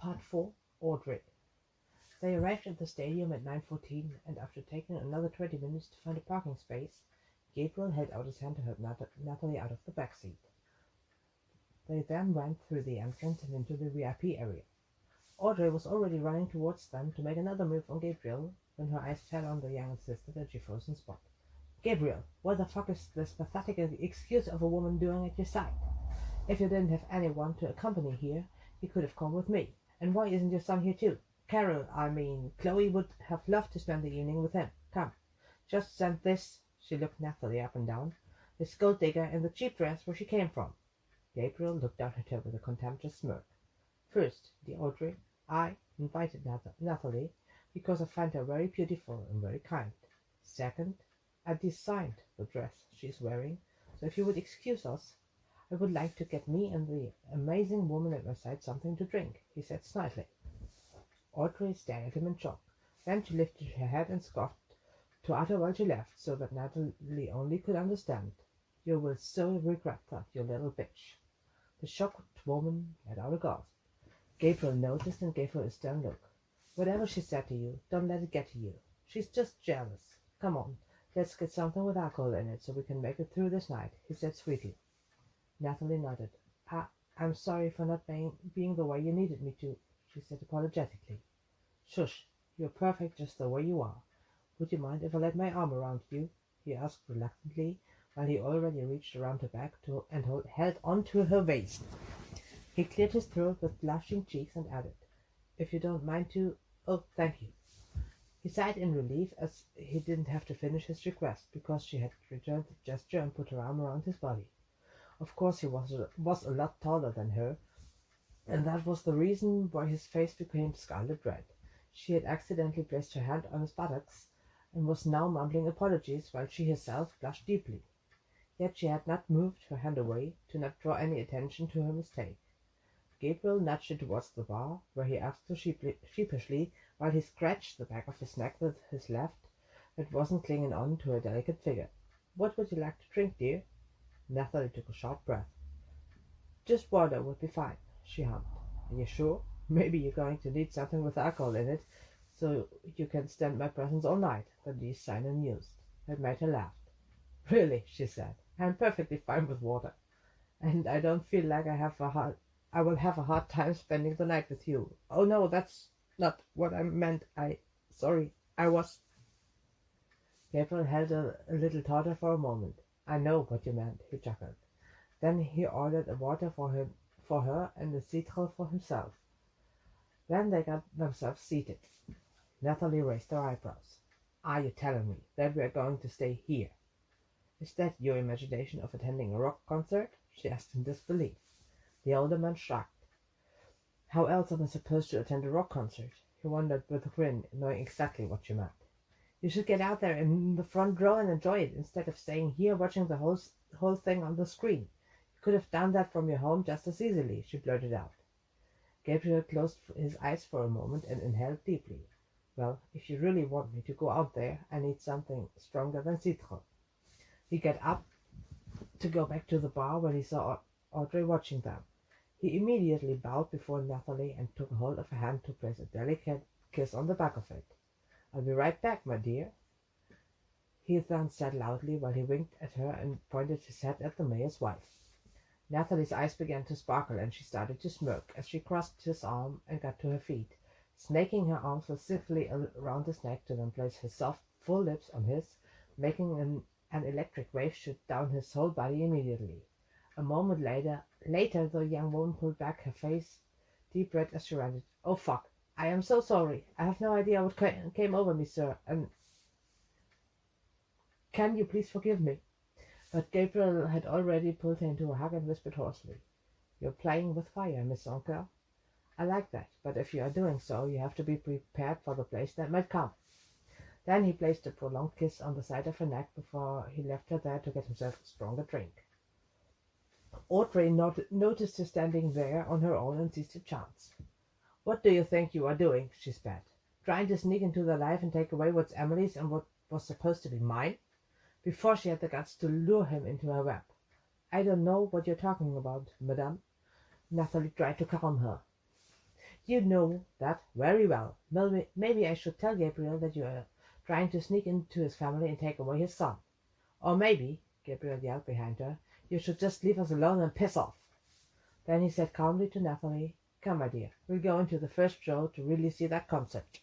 Part 4. Audrey. They arrived at the stadium at 9:14, and after taking another 20 minutes to find a parking space, Gabriel held out his hand to help Natalie out of the back seat. They then went through the entrance and into the VIP area. Audrey was already running towards them to make another move on Gabriel when her eyes fell on the young assistant and she froze on spot. "Gabriel, what the fuck is this pathetic excuse of a woman doing at your side? If you didn't have anyone to accompany here, you could have come with me. And why isn't your son here too? Chloe would have loved to spend the evening with him. Come, just send this," she looked Natalie up and down, "this gold digger in the cheap dress where she came from." Gabriel looked down at her with a contemptuous smirk. "First, dear Audrey, I invited Natalie because I find her very beautiful and very kind. Second, I designed the dress she is wearing, so if you would excuse us, I would like to get me and the amazing woman at my side something to drink," he said snidely. Audrey stared at him in shock. Then she lifted her head and scoffed to utter while she laughed, so that Natalie only could understand. "You will so regret that, you little bitch." The shocked woman let out a gasp. Gabriel noticed and gave her a stern look. "Whatever she said to you, don't let it get to you. She's just jealous. Come on, let's get something with alcohol in it so we can make it through this night," he said sweetly. Natalie nodded. I'm sorry for not being the way you needed me to," she said apologetically. "Shush, you're perfect just the way you are. Would you mind if I laid my arm around you?" he asked reluctantly, while he already reached around her back and held on to her waist. He cleared his throat with blushing cheeks and added, "If you don't mind to—" "Oh, thank you." He sighed in relief as he didn't have to finish his request, because she had returned the gesture and put her arm around his body. Of course he was a lot taller than her, and that was the reason why his face became scarlet red. She had accidentally placed her hand on his buttocks and was now mumbling apologies while she herself blushed deeply. Yet she had not moved her hand away to not draw any attention to her mistake. Gabriel nudged her towards the bar, where he asked her sheepishly, while he scratched the back of his neck with his left that wasn't clinging on to her delicate figure. "What would you like to drink, dear?" Natalie took a sharp breath. "Just water would be fine," she hummed. "Are you sure? Maybe you're going to need something with alcohol in it, so you can stand my presence all night," the niece sighed and mused. That made her laugh. "Really," she said, "I'm perfectly fine with water, and I don't feel like I will have a hard time spending the night with you. Oh no, that's not what I meant. Sorry, I was—" Gabriel held a little tauter for a moment. "I know what you meant," he chuckled. Then he ordered a water for her and a citral for himself. Then they got themselves seated. Natalie raised her eyebrows. "Are you telling me that we are going to stay here? Is that your imagination of attending a rock concert?" she asked in disbelief. The older man shrugged. "How else am I supposed to attend a rock concert?" he wondered with a grin, knowing exactly what she meant. "You should get out there in the front row and enjoy it, instead of staying here watching the whole thing on the screen. You could have done that from your home just as easily," she blurted out. Gabriel closed his eyes for a moment and inhaled deeply. "Well, if you really want me to go out there, I need something stronger than citral." He got up to go back to the bar when he saw Audrey watching them. He immediately bowed before Natalie and took hold of her hand to place a delicate kiss on the back of it. "I'll be right back, my dear," he then said loudly, while he winked at her and pointed his head at the mayor's wife. Natalie's eyes began to sparkle, and she started to smirk as she crossed his arm and got to her feet, snaking her arms stiffly around his neck to then place her soft, full lips on his, making an electric wave shoot down his whole body immediately. A moment later, the young woman pulled back her face, deep red as she ranted. "Oh, fuck. I am so sorry. I have no idea what came over me, sir, and can you please forgive me?" But Gabriel had already pulled her into a hug and whispered hoarsely, "You're playing with fire, Miss Onkel. I like that, but if you are doing so, you have to be prepared for the place that might come." Then he placed a prolonged kiss on the side of her neck before he left her there to get himself a stronger drink. Audrey noticed her standing there on her own and seized her chance. "What do you think you are doing?" she spat. "Trying to sneak into their life and take away what's Emily's and what was supposed to be mine?" Before she had the guts to lure him into her web. "I don't know what you're talking about, madame." Natalie tried to calm her. You know that very well. Maybe I should tell Gabriel that you are trying to sneak into his family and take away his son. Or maybe, Gabriel yelled behind her, you should just leave us alone and piss off. Then he said calmly to Natalie, "Come, my dear, we'll go into the first show to really see that concept."